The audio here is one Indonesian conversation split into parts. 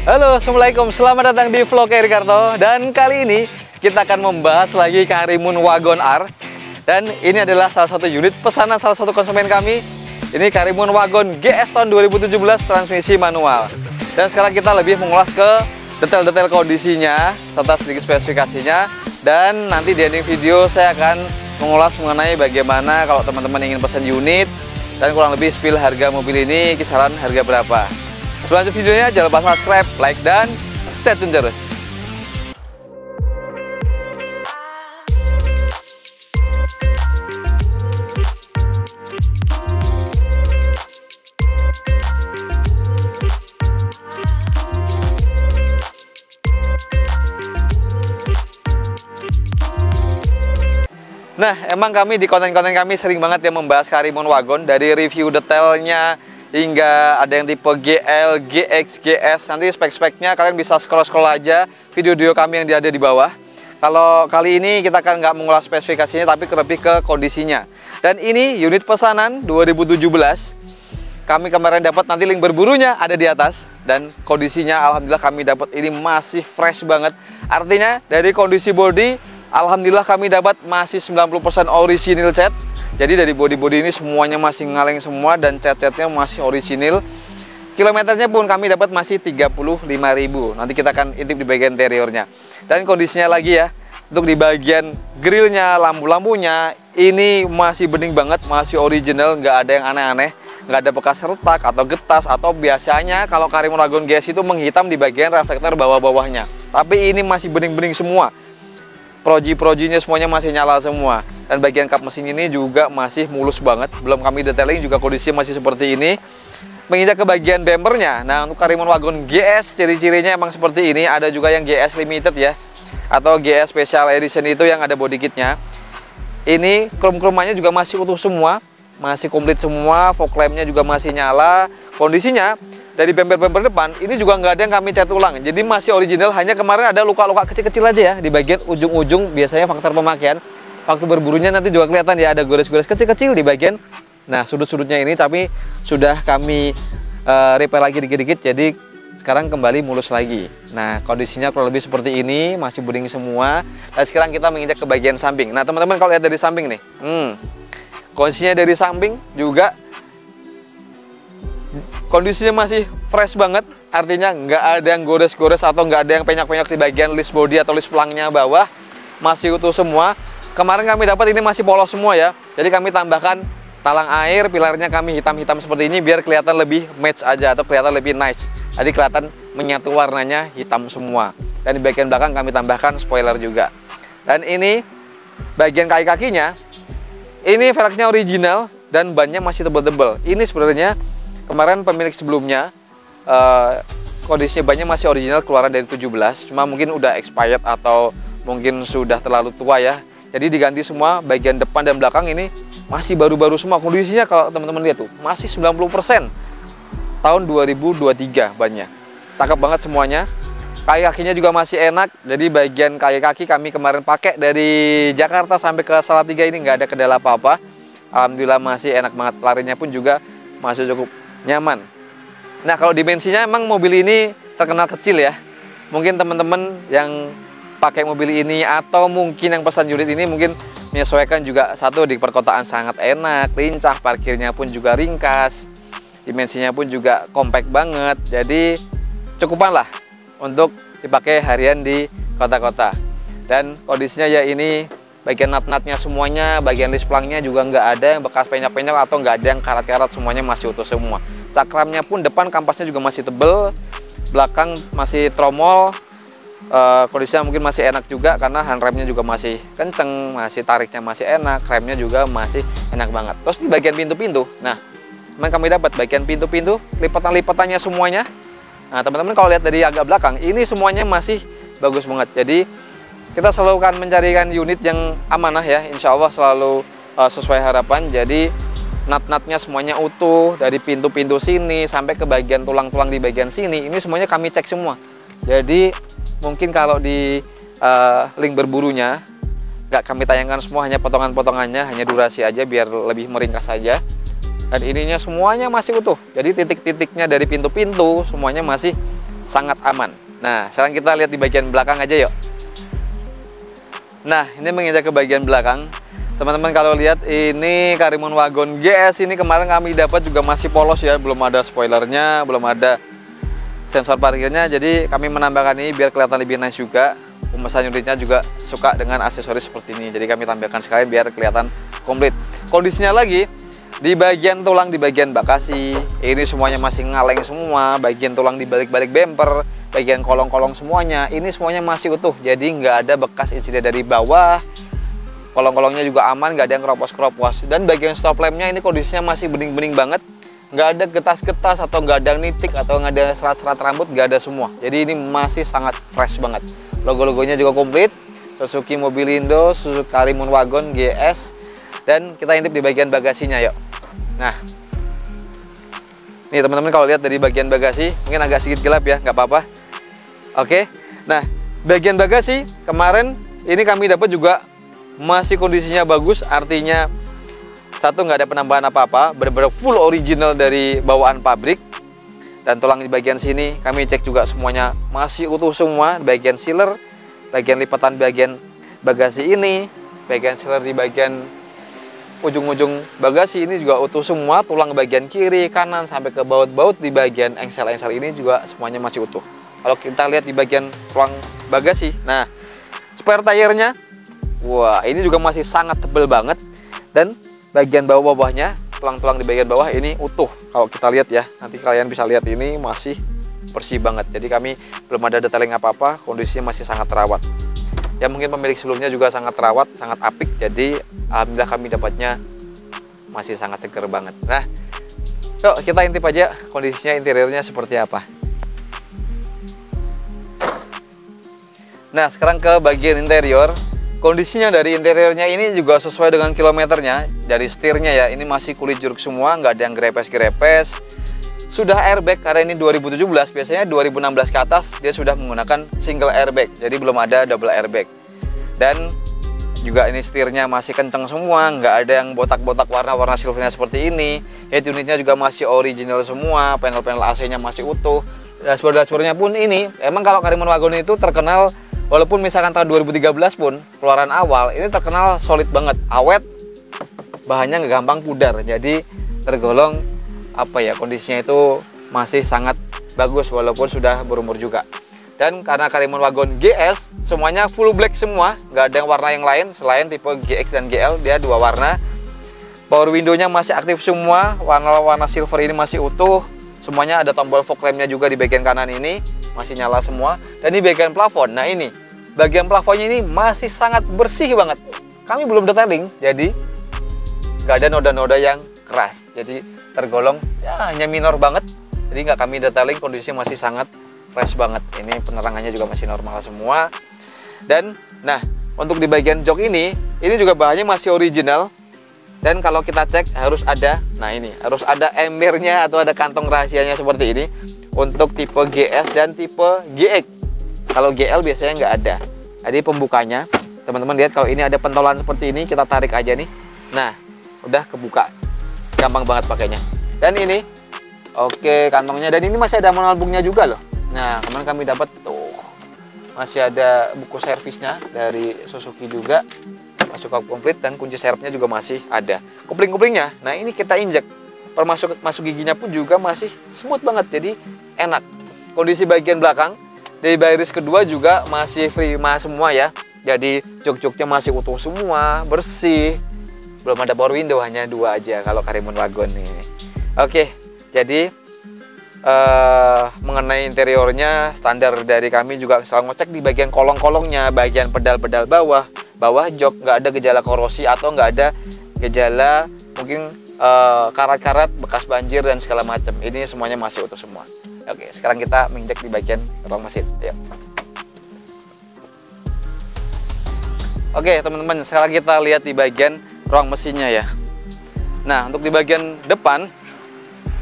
Halo, Assalamualaikum. Selamat datang di vlog Eri Karto. Dan kali ini kita akan membahas lagi Karimun Wagon R. Dan ini adalah salah satu unit pesanan salah satu konsumen kami. Ini Karimun Wagon GS tahun 2017 transmisi manual. Dan sekarang kita lebih mengulas ke detail-detail kondisinya serta sedikit spesifikasinya. Dan nanti di ending video saya akan mengulas mengenai bagaimana kalau teman-teman ingin pesan unit dan kurang lebih spill harga mobil ini, kisaran harga berapa. Sebelum lanjut videonya, jangan lupa subscribe, like, dan stay tune terus. Nah, emang kami di konten-konten kami sering banget ya membahas Karimun Wagon, dari review detailnya hingga ada yang tipe GL, GX, GS. Nanti spek-speknya kalian bisa scroll-scroll aja video-video kami yang ada di bawah. Kalau kali ini kita akan nggak mengulas spesifikasinya, tapi lebih ke kondisinya. Dan ini unit pesanan 2017. Kami kemarin dapat, nanti link berburunya ada di atas. Dan kondisinya alhamdulillah kami dapat ini masih fresh banget. Artinya dari kondisi body, alhamdulillah kami dapat masih 90% original cat. Jadi dari body-body ini semuanya masih ngaleng semua dan cat-catnya masih orisinil. Kilometernya pun kami dapat masih 35.000. Nanti kita akan intip di bagian interiornya. Dan kondisinya lagi ya, untuk di bagian grillnya, lampu-lampunya ini masih bening banget, masih original, nggak ada yang aneh-aneh, nggak ada bekas retak atau getas atau biasanya kalau Karimun Wagon GS itu menghitam di bagian reflektor bawah-bawahnya. Tapi ini masih bening-bening semua. Proji-projinya semuanya masih nyala semua. Dan bagian kap mesin ini juga masih mulus banget. Belum kami detailing juga kondisinya masih seperti ini. Menginjak ke bagian bempernya. Nah, untuk Karimun Wagon GS ciri-cirinya emang seperti ini. Ada juga yang GS Limited ya, atau GS Special Edition itu yang ada body kitnya. Ini krom-kromannya juga masih utuh semua, masih komplit semua. Fog lampnya juga masih nyala. Kondisinya dari bemper-bemper depan ini juga nggak ada yang kami cat ulang, jadi masih original. Hanya kemarin ada luka-luka kecil-kecil aja ya di bagian ujung-ujung, biasanya faktor pemakaian. Waktu berburunya nanti juga kelihatan ya, ada gores-gores kecil-kecil di bagian sudut-sudutnya ini, tapi sudah kami repair lagi dikit-dikit, jadi sekarang kembali mulus lagi. Nah, kondisinya kurang lebih seperti ini, masih bening semua. Dan sekarang kita menginjak ke bagian samping. Nah, teman-teman kalau lihat dari samping nih, kondisinya dari samping juga kondisinya masih fresh banget, artinya nggak ada yang gores-gores atau nggak ada yang penyok-penyok di bagian list body atau list pelangnya bawah, masih utuh semua. Kemarin kami dapat ini masih polos semua ya, jadi kami tambahkan talang air, pilarnya kami hitam-hitam seperti ini biar kelihatan lebih match aja atau kelihatan lebih nice. Jadi kelihatan menyatu warnanya hitam semua. Dan di bagian belakang kami tambahkan spoiler juga. Dan ini bagian kaki-kakinya, ini velgnya original dan bannya masih tebel-tebel. Ini sebenarnya kemarin pemilik sebelumnya kondisinya bannya masih original keluaran dari 17, cuma mungkin udah expired atau mungkin sudah terlalu tua ya. Jadi diganti semua, bagian depan dan belakang ini masih baru-baru semua. Kondisinya kalau teman-teman lihat tuh masih 90% tahun 2023 bannya. Cakep banget semuanya. Kaki-kakinya juga masih enak. Jadi bagian kaki-kaki kami kemarin pakai dari Jakarta sampai ke Salatiga ini nggak ada kendala apa-apa. Alhamdulillah masih enak banget. Larinya pun juga masih cukup nyaman. Nah, kalau dimensinya emang mobil ini terkenal kecil ya. Mungkin teman-teman yang pakai mobil ini atau mungkin yang pesan unit ini mungkin menyesuaikan juga, satu di perkotaan sangat enak, lincah, parkirnya pun juga ringkas, dimensinya pun juga compact banget. Jadi cukupan lah untuk dipakai harian di kota-kota. Dan kondisinya ya ini bagian nut-nutnya semuanya, bagian list pelangnya juga nggak ada yang bekas penyok-penyok atau nggak ada yang karat-karat, semuanya masih utuh semua. Cakramnya pun depan kampasnya juga masih tebel, belakang masih tromol. Kondisinya mungkin masih enak juga karena handremnya juga masih kenceng, masih tariknya masih enak, remnya juga masih enak banget. Terus di bagian pintu-pintu, nah memang kami dapat bagian pintu-pintu, lipatan-lipatannya semuanya. Nah, teman-teman kalau lihat dari agak belakang, ini semuanya masih bagus banget. Jadi kita selalu akan mencarikan unit yang amanah ya, insya Allah selalu sesuai harapan. Jadi nut-nutnya semuanya utuh, dari pintu-pintu sini sampai ke bagian tulang-tulang di bagian sini, ini semuanya kami cek semua. Jadi mungkin kalau di link berburunya nggak kami tayangkan semua, hanya potongan-potongannya, hanya durasi aja biar lebih meringkas saja. Dan ininya semuanya masih utuh, jadi titik-titiknya dari pintu-pintu semuanya masih sangat aman. Nah, sekarang kita lihat di bagian belakang aja yuk. Nah, ini menginjak ke bagian belakang. Teman-teman kalau lihat ini Karimun Wagon GS ini kemarin kami dapat juga masih polos ya, belum ada spoilernya, belum ada sensor parkirnya. Jadi kami menambahkan ini biar kelihatan lebih nice juga. Pemesan unitnya juga suka dengan aksesoris seperti ini. Jadi kami tambahkan sekalian biar kelihatan komplit. Kondisinya lagi di bagian tulang, di bagian bagasi ini semuanya masih ngaleng semua. Bagian tulang di balik-balik bumper, bagian kolong-kolong semuanya ini semuanya masih utuh. Jadi nggak ada bekas insiden dari bawah. Kolong-kolongnya juga aman, nggak ada yang keropos-keropos. Dan bagian stop lampnya ini kondisinya masih bening-bening banget. Nggak ada getas-getas atau nggak ada nitik atau nggak ada serat-serat rambut, nggak ada semua. Jadi ini masih sangat fresh banget. Logo-logonya juga komplit. Suzuki Mobilindo, Suzuki Karimun Wagon GS. Dan kita intip di bagian bagasinya yuk. Nah, nih teman-teman kalau lihat dari bagian bagasi mungkin agak sedikit gelap ya, nggak apa-apa. Oke. Nah, bagian bagasi kemarin ini kami dapat juga masih kondisinya bagus, artinya satu nggak ada penambahan apa-apa, benar-benar full original dari bawaan pabrik. Dan tulang di bagian sini kami cek juga semuanya masih utuh semua, bagian sealer, bagian lipatan bagian bagasi ini, bagian sealer di bagian ujung-ujung bagasi ini juga utuh semua, tulang bagian kiri, kanan sampai ke baut-baut di bagian engsel-engsel ini juga semuanya masih utuh. Kalau kita lihat di bagian ruang bagasi, nah spare tire-nya, wah ini juga masih sangat tebal banget. Dan bagian bawah-bawahnya, tulang-tulang di bagian bawah ini utuh. Kalau kita lihat ya, nanti kalian bisa lihat ini masih bersih banget. Jadi kami belum ada detailing apa-apa, kondisinya masih sangat terawat. Ya mungkin pemilik sebelumnya juga sangat terawat, sangat apik. Jadi alhamdulillah kami dapatnya masih sangat seger banget. Nah, yuk kita intip aja kondisinya, interiornya seperti apa. Nah, sekarang ke bagian interior. Kondisinya dari interiornya ini juga sesuai dengan kilometernya. Dari setirnya ya, ini masih kulit jeruk semua, nggak ada yang grepes-grepes. Sudah airbag, karena ini 2017, biasanya 2016 ke atas dia sudah menggunakan single airbag. Jadi belum ada double airbag. Dan juga ini setirnya masih kenceng semua, nggak ada yang botak-botak warna-warna silvernya seperti ini. Head unitnya juga masih original semua, panel-panel AC-nya masih utuh. Dashboard-dashboardnya pun ini, emang kalau Karimun Wagon itu terkenal, walaupun misalkan tahun 2013 pun keluaran awal ini terkenal solid banget, awet, bahannya nggak gampang pudar. Jadi tergolong apa ya, kondisinya itu masih sangat bagus walaupun sudah berumur juga. Dan karena Karimun Wagon GS semuanya full black semua, nggak ada yang warna yang lain selain tipe GX dan GL, dia dua warna. Power window-nya masih aktif semua, warna-warna silver ini masih utuh. Semuanya ada tombol fog lamp-nya juga di bagian kanan ini masih nyala semua. Dan di bagian plafon, nah ini bagian plafonnya ini masih sangat bersih banget. Kami belum detailing, jadi nggak ada noda-noda yang keras. Jadi tergolong ya hanya minor banget. Jadi nggak kami detailing, kondisinya masih sangat fresh banget. Ini penerangannya juga masih normal semua. Dan nah untuk di bagian jok ini juga bahannya masih original. Dan kalau kita cek harus ada, nah ini harus ada embernya atau ada kantong rahasianya seperti ini untuk tipe GS dan tipe GX. Kalau GL biasanya nggak ada. Jadi pembukanya, teman-teman lihat kalau ini ada pentolan seperti ini, kita tarik aja nih. Nah, udah kebuka, gampang banget pakainya. Dan ini, oke kantongnya. Dan ini masih ada manual booknya juga loh. Nah, kemarin kami dapat tuh masih ada buku servisnya dari Suzuki juga. Masuk komplit dan kunci serepnya juga masih ada. Kupling-kuplingnya, nah ini kita injek. Masuk giginya pun juga masih smooth banget, jadi enak. Kondisi bagian belakang dari baris kedua juga masih prima semua ya. Jadi jok-joknya masih utuh semua, bersih. Belum ada power window, hanya dua aja kalau Karimun Wagon ini. Oke, jadi mengenai interiornya standar dari kami juga selalu ngecek di bagian kolong-kolongnya, bagian pedal-pedal bawah jok, nggak ada gejala korosi atau nggak ada gejala mungkin karat-karat bekas banjir dan segala macam. Ini semuanya masih utuh semua. Oke, sekarang kita menginjak di bagian ruang mesin. Yuk. Oke teman-teman, sekarang kita lihat di bagian ruang mesinnya ya. Nah untuk di bagian depan,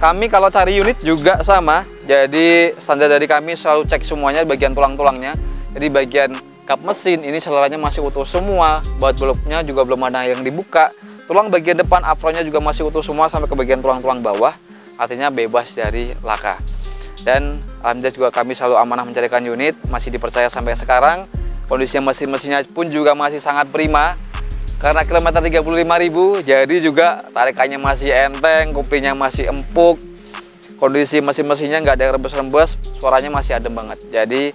kami kalau cari unit juga sama. Jadi standar dari kami selalu cek semuanya bagian tulang-tulangnya. Jadi bagian kap mesin ini seleranya masih utuh semua, baut beluknya juga belum ada yang dibuka. Tulang bagian depan apronnya juga masih utuh semua sampai ke bagian tulang-tulang bawah, artinya bebas dari laka. Dan alhamdulillah juga kami selalu amanah mencarikan unit, masih dipercaya sampai sekarang. Kondisinya mesin-mesinnya pun juga masih sangat prima. Karena kilometer 35.000, jadi juga tarikannya masih enteng, koplingnya masih empuk. Kondisi mesin-mesinnya nggak ada yang rembes-rembes, suaranya masih adem banget. Jadi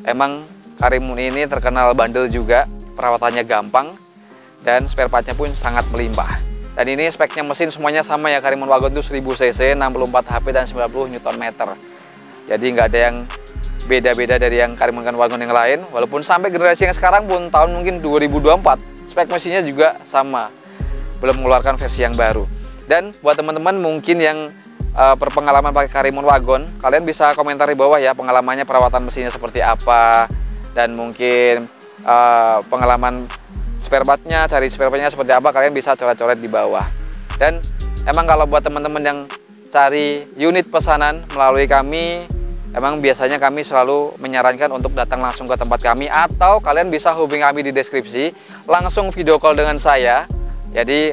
emang Karimun ini terkenal bandel juga, perawatannya gampang, dan spare partnya pun sangat melimpah. Dan ini speknya mesin semuanya sama ya, Karimun Wagon itu 1000 cc, 64 HP, dan 90 Nm. Jadi nggak ada yang beda-beda dari yang Karimun Wagon yang lain. Walaupun sampai generasi yang sekarang pun tahun mungkin 2024, spek mesinnya juga sama, belum mengeluarkan versi yang baru. Dan buat teman-teman mungkin yang berpengalaman pakai Karimun Wagon, kalian bisa komentar di bawah ya, pengalamannya perawatan mesinnya seperti apa, dan mungkin pengalaman spare partnya, cari spare partnya seperti apa, kalian bisa coret-coret di bawah. Dan emang kalau buat teman-teman yang cari unit pesanan melalui kami, emang biasanya kami selalu menyarankan untuk datang langsung ke tempat kami, atau kalian bisa hubungi kami di deskripsi, langsung video call dengan saya. Jadi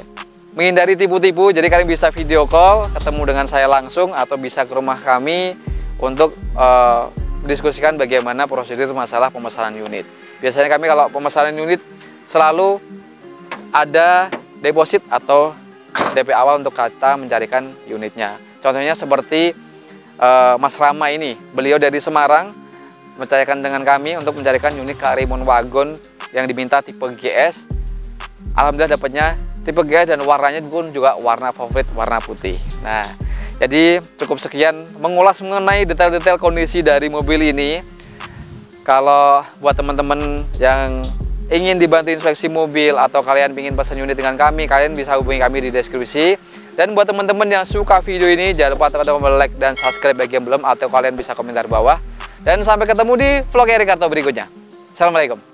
menghindari tipu-tipu, jadi kalian bisa video call, ketemu dengan saya langsung, atau bisa ke rumah kami untuk mendiskusikan bagaimana prosedur masalah pemesanan unit. Biasanya kami kalau pemesanan unit selalu ada deposit atau DP awal untuk kita mencarikan unitnya. Contohnya seperti Mas Rama ini, beliau dari Semarang mencairkan dengan kami untuk mencarikan unit Karimun Wagon yang diminta tipe GS. Alhamdulillah dapatnya tipe GS dan warnanya pun juga warna favorit, warna putih. Nah, jadi cukup sekian mengulas mengenai detail-detail kondisi dari mobil ini. Kalau buat teman-teman yang ingin dibantu inspeksi mobil atau kalian ingin pesan unit dengan kami, kalian bisa hubungi kami di deskripsi. Dan buat teman-teman yang suka video ini, jangan lupa tekan tombol like dan subscribe bagi yang belum, atau kalian bisa komentar bawah. Dan sampai ketemu di vlog Erikarto berikutnya. Assalamualaikum.